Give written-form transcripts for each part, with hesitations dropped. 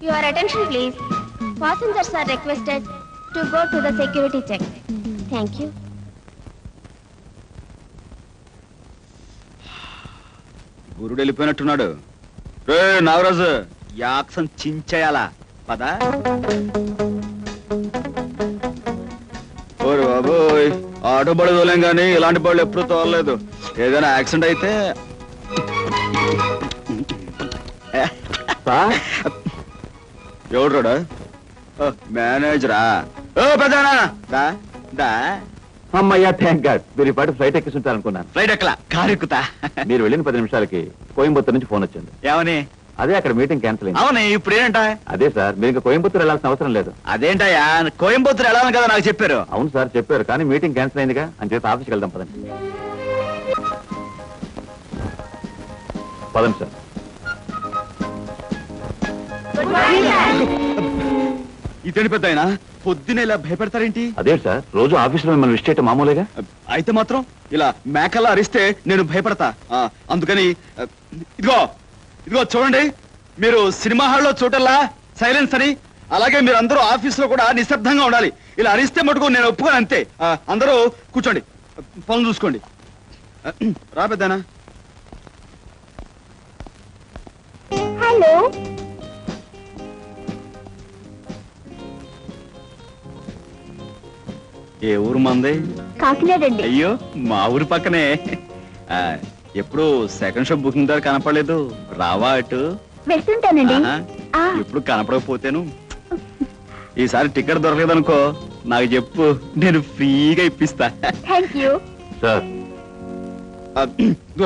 Your attention, please. Passengers are requested to go to the security check. Thank you. గురుడు వెళ్ళిపోయినట్టున్నాడు. రే నాగరాజు, యాక్సం చించేయాలా పదా. ఓరు బాబోయ్, auto బడి తోలేం కానీ ఇలాంటి బళ్ళు ఎప్పుడు తోలలేదు. ఏదైనా యాక్సిడెంట్ అయితే ఎవడు మేనేజరా? పెద్దనా అమ్మయ్యా, థ్యాంక్ గాడ్. మీరు ఈ పాటు ఫ్లైట్ ఎక్కిస్తుంటారు అనుకున్నాను. ఫ్లైట్ ఎక్కలా, కారు ఎక్కుతా. మీరు వెళ్ళిన 10 నిమిషాలకి కోయంబత్తూరు నుంచి ఫోన్ వచ్చింది. ఏమని? అదే అక్కడ మీటింగ్ క్యాన్సిల్ అయింది. అవునే, ఇప్పుడు ఏంట? అదే సార్, మీరు ఇంకా కోయంబత్తూరు వెళ్ళాల్సిన అవసరం లేదు. అదేంటయ్యా, కోయంబత్తూరు వెళ్ళాలని కదా నాకు చెప్పారు. అవును సార్ చెప్పారు, కానీ మీటింగ్ క్యాన్సిల్ అయిందిగా, అని చేత ఆఫీస్కి వెళ్దాం పదండి. పదండి సార్. ఇతని పెద్ద ఆయన పొద్దునే ఇలా భయపెడతారేంటి? అదే సార్, రోజు ఆఫీసులో మిమ్మల్ని విష్ చేయటం మామూలుగా. అయితే మాత్రం ఇలా మేకల్లా అరిస్తే నేను భయపడతా. అందుకని ఇదిగో ఇదిగో చూడండి, మీరు సినిమా హాల్లో చూడల్లా సైలెన్స్ అని, అలాగే మీరు అందరూ ఆఫీసులో కూడా నిశ్శబ్దంగా ఉండాలి. ఇలా అరిస్తే మటుకు నేను ఒప్పుకోను, అంతే. అందరూ కూర్చోండి, పనులు చూసుకోండి. రా పెద్దనా. హలో. ఏ ఊరు మంది? కాకినాడ అండి. అయ్యో, మా ఊరి పక్కనే. ఎప్పుడు సెకండ్ షో బుకింగ్ ద్వారా కనపడలేదు, రావా అటు? వెళ్తుంటానండి. ఎప్పుడు కనపడకపోతేను. ఈసారి టికెట్ దొరకలేదనుకో నాకు చెప్పు, నేను ఫ్రీగా ఇప్పిస్తా. Thank you sir.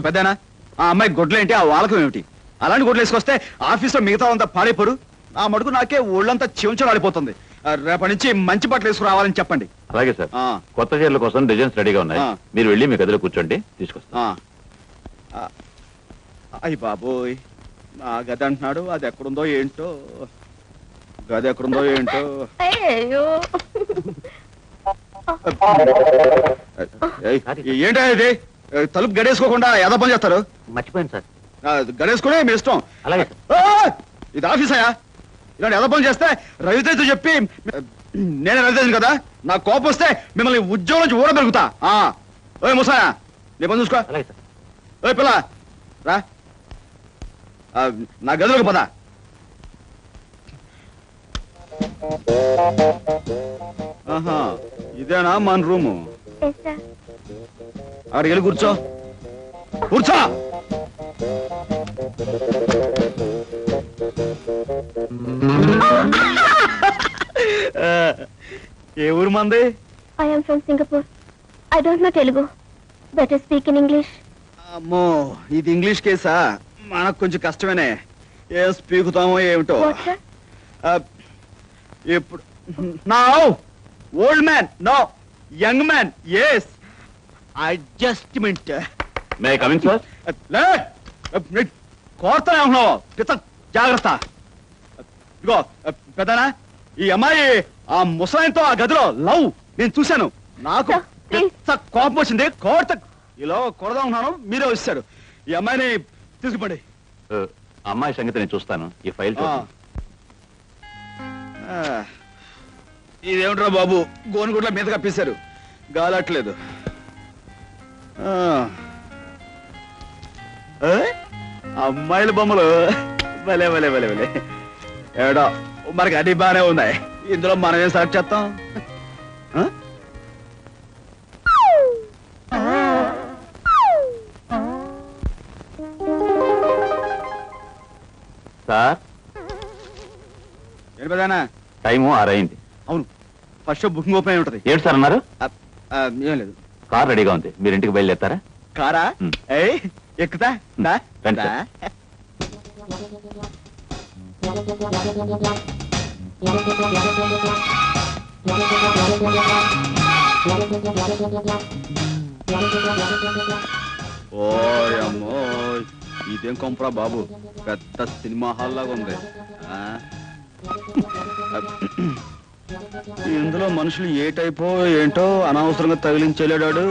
పెద్దనా, ఆ అమ్మాయి గొడ్లేంటి, ఆ వాలకం ఏమిటి? అలాంటి గొడ్లు వేసుకొస్తే ఆఫీస్ లో మిగతా అంతా పాడైపోరు. ఆ మడుగు నాకే ఒళ్ళంతా చివంచలాడిపోతుంది. రేపటి నుంచి మంచి బట్టలు వేసుకురావాలని చెప్పండి. అలాగే సార్. కొత్త చీరల కోసం డిజైన్స్ రెడీగా ఉన్నాయి, మీరు వెళ్ళి మీ గదిలో కూర్చోండి, తీసుకొస్తా. అయ్యి బాబోయ్, నా గది అంటున్నాడు, అది ఎక్కడుందో ఏంటో, గది ఎక్కడుందో ఏంటో. ఏంటో ఇది, తలుపు గడేసుకోకుండా ఏదో పని చేస్తారు? మర్చిపోయాను సార్. గడేసుకునే మీ ఇష్టం. అలాగే. ఇది ఆఫీసయా, ఇలాంటి ఏదో పని చేస్తే రవితేజతో చెప్పి, నేనే రవితేజను కదా, నాకు కోపం వస్తే మిమ్మల్ని ఉద్యోగం నుంచి ఊడబెరుగుతా. ఓ ముసాయా, నీ పని చూసుకో. ఓ పిల్ల రా, నా గదిలోకి పద. ఆహా, ఇదేనా మన రూము? అక్కడికి వెళ్ళి కూర్చో, కూర్చో. ఏ ఊరు మంది? I am from Singapore. I don't know Telugu. Better speak in English. అమ్మో, ఇది ఇంగ్లీష్ కేసా? మనకు కొంచెం కష్టమేనే. ఏం స్పీకుతామో ఏమిటో. ఇప్పుడు now old man, no young man. Yes, adjustment. May I come in sir? కోరుతానే ఉన్నావు, పిచ్చ జాగ్రత్త. ఇగో పెద్దనా, ఈ అమ్మాయి ఆ ముసలాయనతో ఆ గదిలో లవ్ నేను చూశాను. నాకు కోపం వచ్చింది, ఇలా కొడదాం ఉన్నాను, మీరే వచ్చారు. ఈ అమ్మాయిని తీసుకుపండి. అమ్మాయి సంగతి నేను చూస్తాను, ఈ ఫైల్. ఇదేమిట్రా బాబు, గోనుగుడ్ల మీద కప్పేశారు, గాలట్లేదు. అమ్మాయిల బొమ్మలు భలే భలే భలే భలే. ఏడో మనకి అన్ని బాగానే ఉన్నాయి, ఇందులో మనం ఏం సెలెక్ట్ చేస్తాం? సార్, ఏంటి పెదానా? టైము 6 అయింది. అవును, ఫస్ట్ షో బుకింగ్ ఓపెన్ అయి ఉంటది. ఏంటి సార్ అన్నారు? ఏం లేదు. కార్ రెడీగా ఉంది, మీరు ఇంటికి బయలుదేరతారా? కారా? ఎక్కుతా. రండి సార్. ఓయమ్మో, ఇదేం కొంపరా బాబు, పెద్ద సినిమా హాల్ లాగా ఉంది. ఇందులో మనుషులు ఏ టైపో ఏంటో అనవసరంగా తగిలించెళ్ళాడు.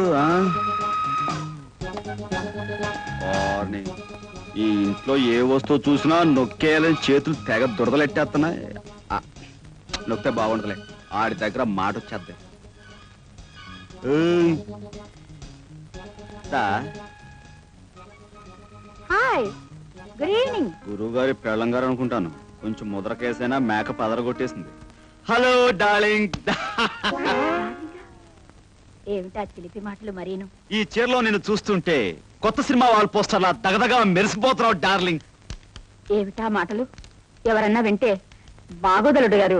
ఈ ఇంట్లో ఏ వస్తువు చూసినా నొక్కేయాలని చేతులు తెగ దురదలెట్టేస్తున్నాయి. నొక్కితే బాగుండదులే, ఆడి దగ్గర మాట వచ్చేద్ది. Hi, good evening. గురువు గారి పెళ్ళంగారు అనుకుంటాను. కొంచెం ముద్ర కేసైనా మేక పదరగొట్టేసింది. Hello darling. ఏమిటా చిలిపి మాటలు మరీను? ఈ చీరలో నేను చూస్తుంటే కొత్త సినిమా వాల్ పోస్టర్లా దగదగా మెరిసిపోతున్నావు డార్లింగ్. ఏమిటా మాటలు? ఎవరన్నా వింటే బాగోదలుడు గారు.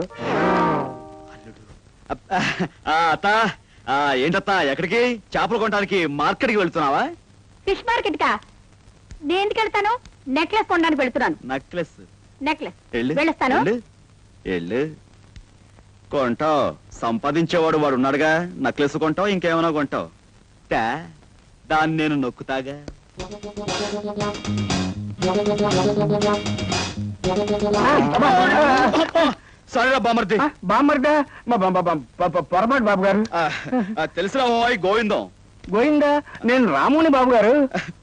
ఏంటత్తా, ఎక్కడికి? చేపలు కొనడానికి మార్కెట్కి వెళ్తున్నావా? ఫిష్ మార్కెట్ కా? నేను ఎందుకు వెళ్తాను? నెక్లెస్ కొనడానికి వెళ్తున్నాను. నెక్లెస్? నెక్లెస్ వెళ్ళు, వెళ్ళొస్తాను. వెళ్ళు కొంటావు. సంపాదించేవాడు వాడు ఉన్నాడుగా. నెక్లెస్ కొంటావు, ఇంకేమైనా కొంటావు. దాన్ని నేను నొక్కుతాగా. సరేరా బామర్ది. బామ్మర్దా? పొరపాటు బాబు గారు. తెలిసిన గోవిందం. గోవిందా? నేను రాముని బాబు గారు.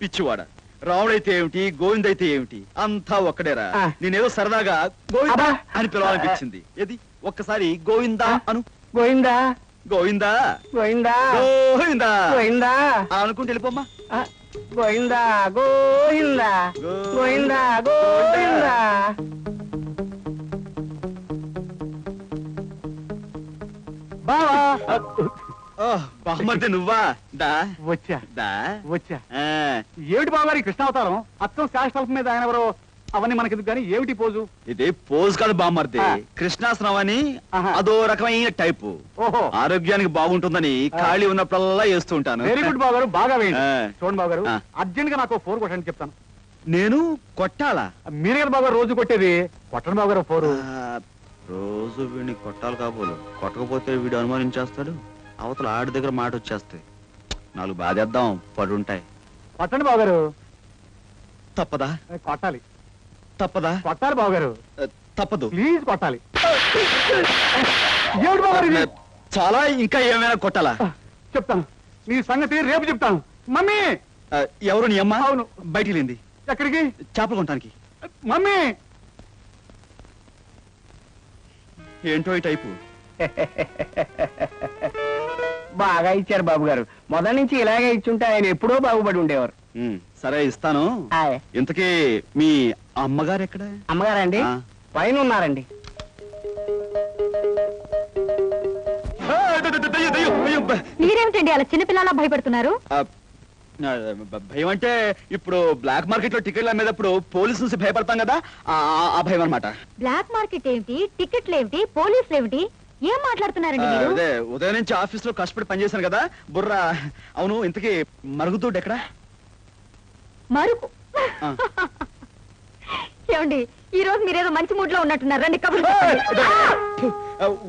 పిచ్చివాడ, రాముడైతే ఏమిటి, గోవిందైతే ఏమిటి, అంతా ఒక్కడేరా. ఆ. నేనేదో సరదాగా గోవిందా అబ్బా. అని పిలవాలనిపించింది. ఏది ఒక్కసారి గోవిందా అను. గోవిందా? గోవిందా, గోవిందా? గోవిందా గోవిందా? అనుకుంటే వెళ్ళిపోమ్మా. గోవిందా గోవిందా గోవిందా గోవిందా. బావా బామర్ది నువ్వా? దా వచ్చా దా వచ్చా. ఆ, ఏమిటి బాబు గారి కృష్ణావతారం? అచ్చం శాశ్వతం మీద ఆయన ఎవరో అవన్నీ మనకెందుకు కానీ ఏమిటి పోజు? ఇది పోజ్ కాదు బామర్ది, ఆ. కృష్ణాసనం అని. ఆహా. అదో రకమైన టైపు. ఓహో, ఆరోగ్యానికి బాగుంటుందని ఖాళీ ఉన్నప్పుడల్లా వేస్తూ ఉంటాను. వెరీ గుడ్ బాబు గారు, బాగా వేయండి. ఆ. చూడండి బాబు గారు, ఆ. అర్జెంట్ గా నాకు 4 కొట్టండి చెప్తాను. నేను కొట్టాలా? మీరే కదా బాబు గారు రోజు కొట్టేది. కొట్టండి బాబు గారు 4. రోజు వీడిని కొట్టాలి కాబోలు. కొట్టకపోతే వీడు అనుమానించేస్తాడు. అవతల ఆడి దగ్గర మాట వచ్చేస్తాయి. 4 బాధేద్దాం, పడుంటాయి. కొట్టండి బాబు గారు. తప్పదా? కొట్టాలి. తప్పదా? కొట్టాలి బాబు గారు, తప్పదు. ప్లీజ్ కొట్టాలి. ఏమిటి బాబు గారు ఇది? చాలా ఇంకా ఏమైనా కొట్టాలా? చెప్తాను, నీ సంగతి రేపు చెప్తాను. మమ్మీ! ఎవరు నీ అమ్మ? అవును. బయటికి లేంది. ఎక్కడికి? చేపలు కొనటానికి. మమ్మీ! ఏంటో ఈ టైపు. బాగా ఇచ్చారు బాబు గారు. మొదటి నుంచి ఇలాగే ఇచ్చుంటే ఆయన ఎప్పుడో బాగుపడి ఉండేవారు. సరే ఇస్తాను. ఆయ్. ఇంతకీ మీ అమ్మగారు ఎక్కడ? అమ్మగారండి ఆ. పైన ఉన్నారండి. మీరేమిటండి అలా చిన్నపిల్లలా భయపడుతున్నారు? భయం అంటే ఇప్పుడు బ్లాక్ మార్కెట్ లో టికెట్లు అమ్మేటప్పుడు పోలీసు నుంచి భయపడతాం కదా, ఆ భయం అనమాట. బ్లాక్ మార్కెట్ ఏమిటి, టికెట్లు ఏమిటి, పోలీసులు ఏమిటి? ఏం మాట్లాడుతున్నారండి మీరు? అదే ఉదయం నుంచి ఆఫీస్ లో కష్టపడి పనిచేశాను కదా బుర్ర. అవును, ఇంతకీ మరుగుదొడ్డు ఎక్కడ? మరుపు. ఆ. ఏమండి, ఈ రోజు మీరేదో మంచి మూడ్ లో ఉన్నట్టున్నారు. రండి కబుర్లు చెప్పండి.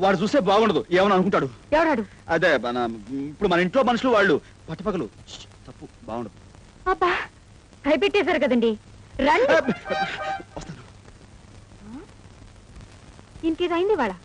వాడు చూస్తే బాగుండదు, ఏమని అనుకుంటాడు. ఎవడాడు? అదే ఇప్పుడు మన ఇంట్లో మనుషులు వాళ్ళు పట్టుపగలు. తప్పు, బాగుండదు. అబ్బా, భయపెట్టేశారు కదండి. రండి. వస్తాను. ఇంకేదైంది వాళ్ళ